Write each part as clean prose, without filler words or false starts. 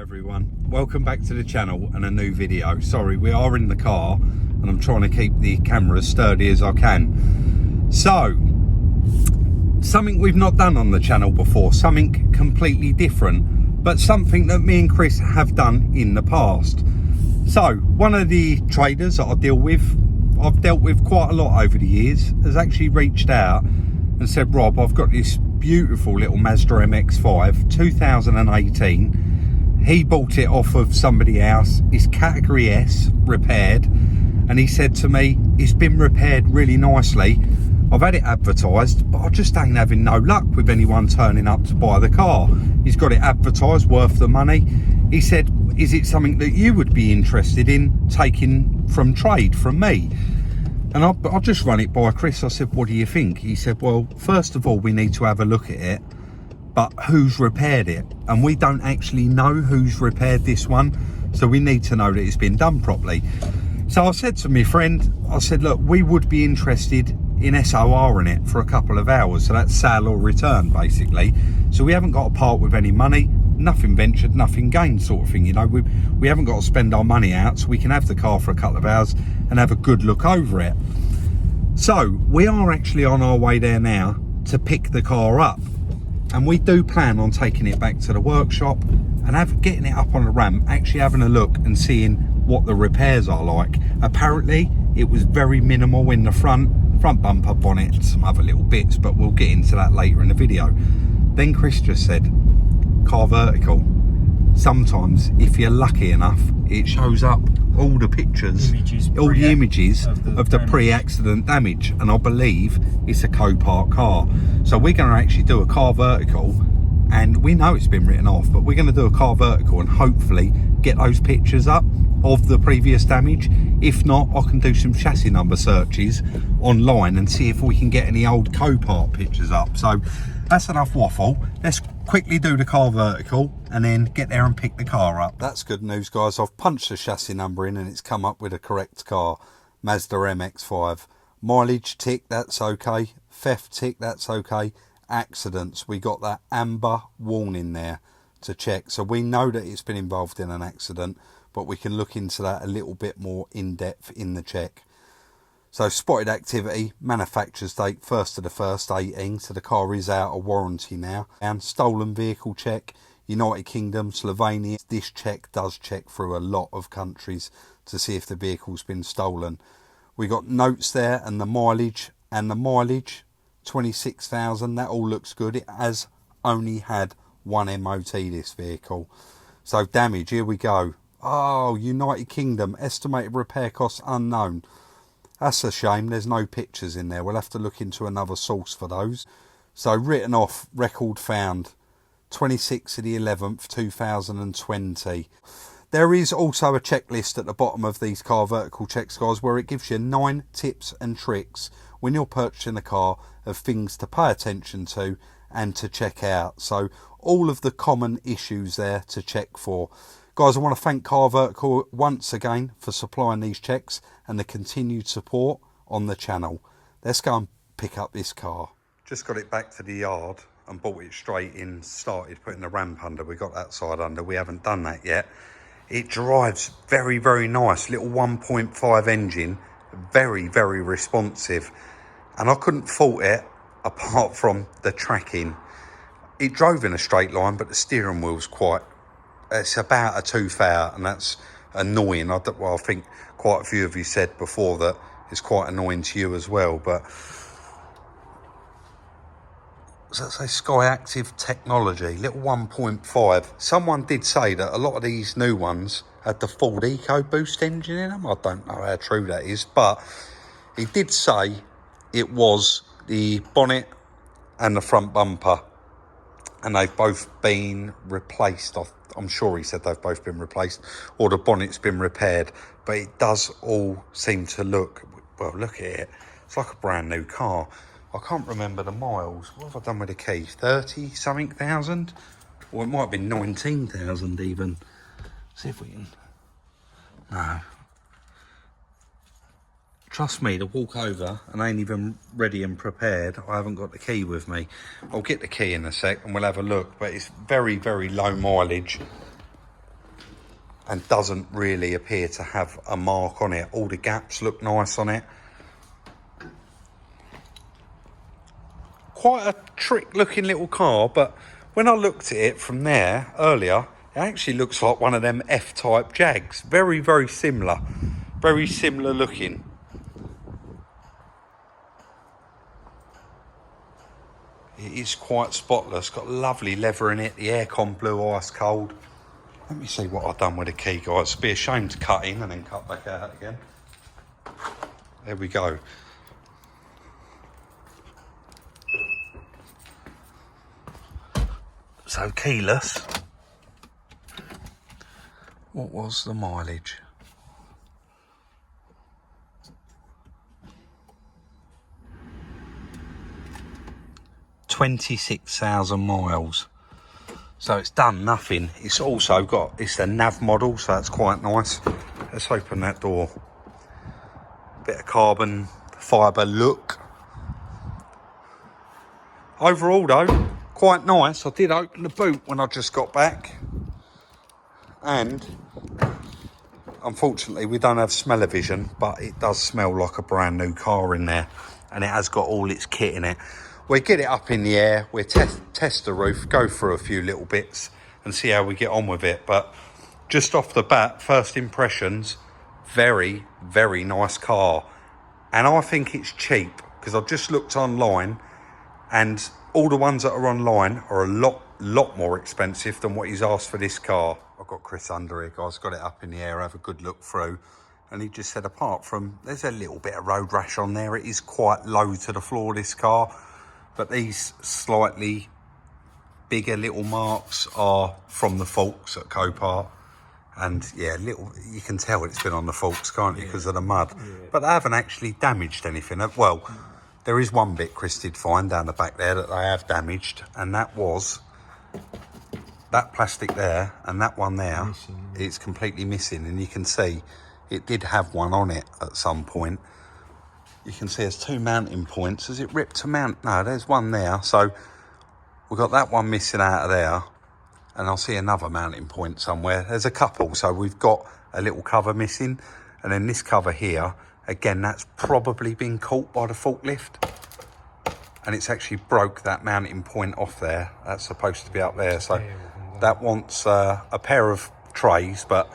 everyone, welcome back to the channel and a new video. Sorry, we are in the car and I'm trying to keep the camera as sturdy as I can. So, something we've not done on the channel before, something completely different, but something that me and Chris have done in the past. So, one of the traders that I deal with, I've dealt with quite a lot over the years, has actually reached out and said, Rob, I've got this beautiful little Mazda MX5 2018. He bought it off of somebody else. It's category S, repaired, and he said to me, it's been repaired really nicely. I've had it advertised, but I just ain't having no luck with anyone turning up to buy the car. He's got it advertised, worth the money. He said, is it something that you would be interested in taking from trade from me? And I'll just run it by Chris. I said, what do you think? He said, well, first of all, we need to have a look at it, but who's repaired it? And we don't actually know who's repaired this one, so we need to know that it's been done properly. So I said to my friend, I said, look, we would be interested in SOR in it for a couple of hours. So that's sale or return, basically. So we haven't got to part with any money, nothing ventured, nothing gained sort of thing. You know, we haven't got to spend our money out, so we can have the car for a couple of hours and have a good look over it. So we are actually on our way there now to pick the car up. And we do plan on taking it back to the workshop and getting it up on the ramp, actually having a look and seeing what the repairs are like. Apparently, it was very minimal in the front bumper, bonnet, some other little bits, but we'll get into that later in the video. Then Chris just said, car vertical. Sometimes, if you're lucky enough, it shows up all the pictures, all the images of the pre-accident damage, and I believe it's a co-park car. So we're going to actually do a car vertical, and we know it's been written off, but we're going to do a car vertical and hopefully get those pictures up of the previous damage. If not, I can do some chassis number searches online and see if we can get any old co-park pictures up. So that's enough waffle. Let's quickly do the car vertical and then get there and pick the car up. That's good news, guys. I've punched the chassis number in and it's come up with a correct car, Mazda MX5. Mileage tick, that's okay. Theft tick, that's okay. Accidents, we got that amber warning there to check, so we know that it's been involved in an accident, but we can look into that a little bit more in depth in the check. So spotted activity, manufacturer's date 1st of the 1st 18, so the car is out of warranty now. And stolen vehicle check, United Kingdom, Slovenia. This check does check through a lot of countries to see if the vehicle's been stolen. We got notes there and the mileage, 26,000, that all looks good. It has only had one MOT, this vehicle. So damage, here we go. Oh, United Kingdom, estimated repair costs unknown. That's a shame, there's no pictures in there. We'll have to look into another source for those. So written off, record found, 26th of the 11th, 2020. There is also a checklist at the bottom of these car vertical checks, guys, where it gives you 9 tips and tricks when you're purchasing a car of things to pay attention to and to check out. So all of the common issues there to check for. Guys, I want to thank Car Vertical once again for supplying these checks and the continued support on the channel. Let's go and pick up this car. Just got it back to the yard and brought it straight in, started putting the ramp under. We got that side under, we haven't done that yet. It drives very, very nice, little 1.5 engine, very, very responsive. And I couldn't fault it apart from the tracking. It drove in a straight line, but the steering wheel's it's about a tooth out, and that's annoying. I think quite a few of you said before that it's quite annoying to you as well. But does that say Sky Active Technology, little 1.5? Someone did say that a lot of these new ones had the full EcoBoost engine in them. I don't know how true that is, but he did say it was the bonnet and the front bumper, and they've both been replaced. I'm sure he said they've both been replaced, or the bonnet's been repaired, but it does all seem to look, well, look at it, it's like a brand new car. I can't remember the miles. What have I done with the key? 30 something thousand? Or it might have been 19,000 even. See if we can, no. Trust me, to walk over and ain't even ready and prepared, I haven't got the key with me. I'll get the key in a sec and we'll have a look, but it's very, very low mileage. and doesn't really appear to have a mark on it. All the gaps look nice on it. Quite a trick looking little car, but when I looked at it from there earlier, it actually looks like one of them F-type Jags. Very, very similar. Very similar looking. It is quite spotless. Got lovely leather in it. The aircon blew ice cold. Let me see what I've done with the key, guys. It'd be a shame to cut in and then cut back out again. There we go. So keyless. What was the mileage? 26,000 miles. So it's done nothing. It's also got, it's the nav model, so that's quite nice. Let's open that door. Bit of carbon fibre look. Overall though, quite nice. I did open the boot when I just got back. And unfortunately we don't have smell-o-vision, but it does smell like a brand new car in there. And it has got all its kit in it. We'll get it up in the air, we'll test the roof, go through a few little bits and see how we get on with it. But just off the bat, first impressions, very, very nice car. And I think it's cheap, because I've just looked online and all the ones that are online are a lot more expensive than what he's asked for this car. I've got Chris under here, guys, got it up in the air, have a good look through. And he just said, apart from, there's a little bit of road rash on there, it is quite low to the floor, this car. But these slightly bigger little marks are from the forks at Copart. And yeah, you can tell it's been on the forks, can't you, because of the mud. Yeah. But they haven't actually damaged anything. Well, there is one bit Chris did find down the back there that they have damaged, and that was that plastic there and that one there. It's completely missing, and you can see it did have one on it at some point. You can see there's two mounting points. Has it ripped to mount? No, there's one there. So we've got that one missing out of there. And I'll see another mounting point somewhere. There's a couple. So we've got a little cover missing. And then this cover here, again, that's probably been caught by the forklift. And it's actually broke that mounting point off there. That's supposed to be up there. So that wants a pair of trays. But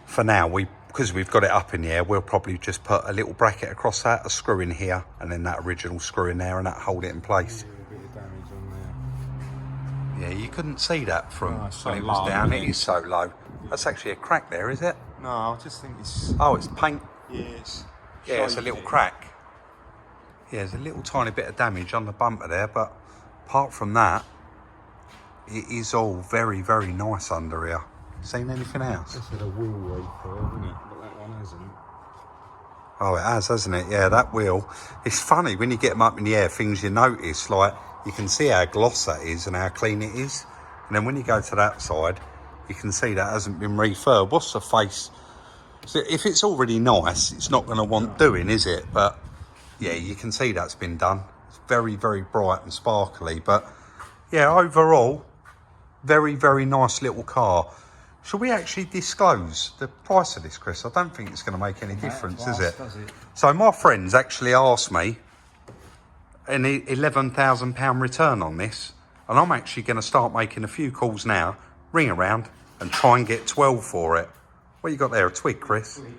for now, because we've got it up in the air, we'll probably just put a little bracket across that, a screw in here, and then that original screw in there, and that hold it in place. A bit of damage on there. Yeah, you couldn't see that from when it was down. It is so low. That's actually a crack there, is it? No, I just think it's... Oh, it's paint. Yeah, it's a little crack. Yeah, there's a little tiny bit of damage on the bumper there, but apart from that, it is all very, very nice under here. Seen anything else? It's had a wheel repair, isn't it? But that one hasn't. Oh, it has, hasn't it? Yeah, that wheel. It's funny, when you get them up in the air, things you notice, like, you can see how gloss that is and how clean it is. And then when you go to that side, you can see that hasn't been refurbed. What's the face? So if it's already nice, it's not going to want doing, is it? But, yeah, you can see that's been done. It's very, very bright and sparkly. But, yeah, overall, very, very nice little car. Should we actually disclose the price of this, Chris? I don't think it's going to make any difference, is it? Does it? So my friends actually asked me an £11,000 return on this, and I'm actually going to start making a few calls now, ring around, and try and get 12 for it. What you got there, a twig, Chris? Yeah.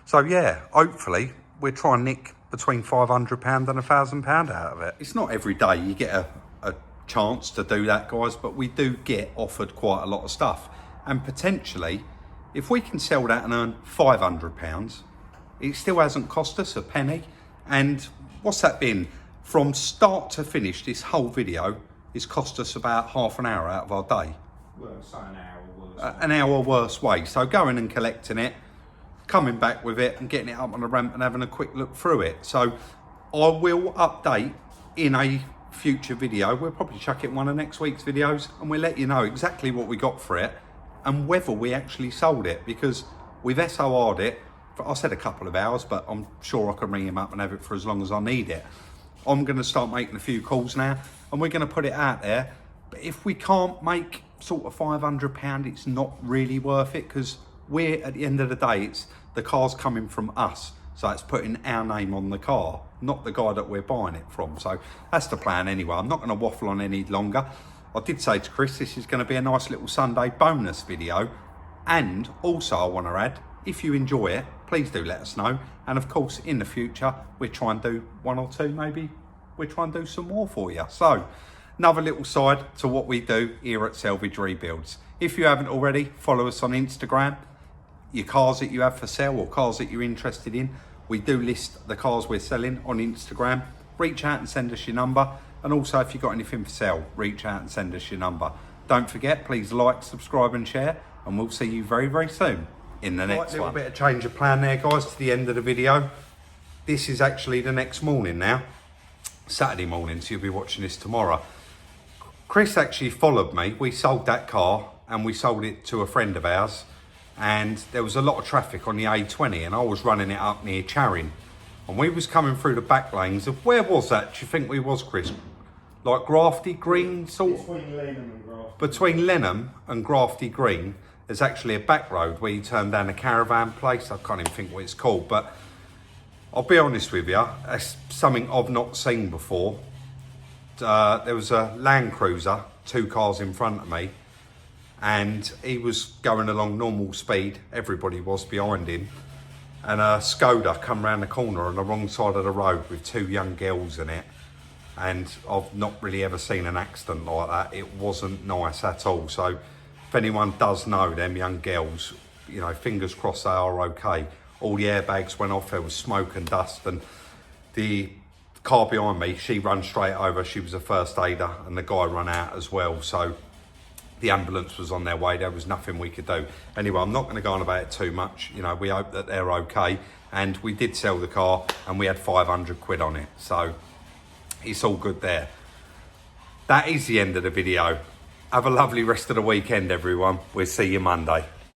So yeah, hopefully we'll try and nick between £500 and £1,000 out of it. It's not every day you get a chance to do that, guys, but we do get offered quite a lot of stuff. And potentially, if we can sell that and earn £500, it still hasn't cost us a penny. And what's that been? From start to finish, this whole video has cost us about half an hour out of our day. Well, say an hour worse. An hour worse way. So going and collecting it, coming back with it and getting it up on the ramp and having a quick look through it. So I will update in a future video. We'll probably chuck it in one of next week's videos, and we'll let you know exactly what we got for it and whether we actually sold it, because we've SOR'd it for, I said a couple of hours, but I'm sure I can ring him up and have it for as long as I need it. I'm going to start making a few calls now, and we're going to put it out there. But if we can't make sort of £500, it's not really worth it, because we're, at the end of the day, it's the car's coming from us. So it's putting our name on the car, not the guy that we're buying it from. So that's the plan anyway. I'm not going to waffle on any longer. I did say to Chris, this is going to be a nice little Sunday bonus video. And also I want to add, if you enjoy it, please do let us know. And of course, in the future, we'll try and do one or two, maybe we'll try and do some more for you. So another little side to what we do here at Salvage Rebuilds. If you haven't already, follow us on Instagram. Your cars that you have for sale or cars that you're interested in, we do list the cars we're selling on Instagram. Reach out and send us your number. And also, if you've got anything for sale, reach out and send us your number. Don't forget, please like, subscribe and share, and we'll see you very, very soon in the next one. A little bit of change of plan there, guys, to the end of the video. This is actually the next morning now, Saturday morning, so you'll be watching this tomorrow. Chris actually followed me. We sold that car and we sold it to a friend of ours, and there was a lot of traffic on the A20 and I was running it up near Charing, and we was coming through the back lanes of, where was that, do you think we was, Chris? Like Grafty Green sort of? Between Lenham and Grafty. Between Lenham and Grafty Green, there's actually a back road where you turn down a caravan place. I can't even think what it's called, but I'll be honest with you, it's something I've not seen before. There was a Land Cruiser, 2 cars in front of me, and he was going along normal speed, everybody was behind him, and a Skoda come round the corner on the wrong side of the road with 2 young girls in it, and I've not really ever seen an accident like that. It wasn't nice at all. So if anyone does know them young girls, you know, fingers crossed they are okay. All the airbags went off, there was smoke and dust, and the car behind me, she ran straight over. She was a first aider, and the guy ran out as well. So the ambulance was on their way. There was nothing we could do. Anyway, I'm not going to go on about it too much. You know, we hope that they're okay. And we did sell the car and we had 500 quid on it. So it's all good there. That is the end of the video. Have a lovely rest of the weekend, everyone. We'll see you Monday.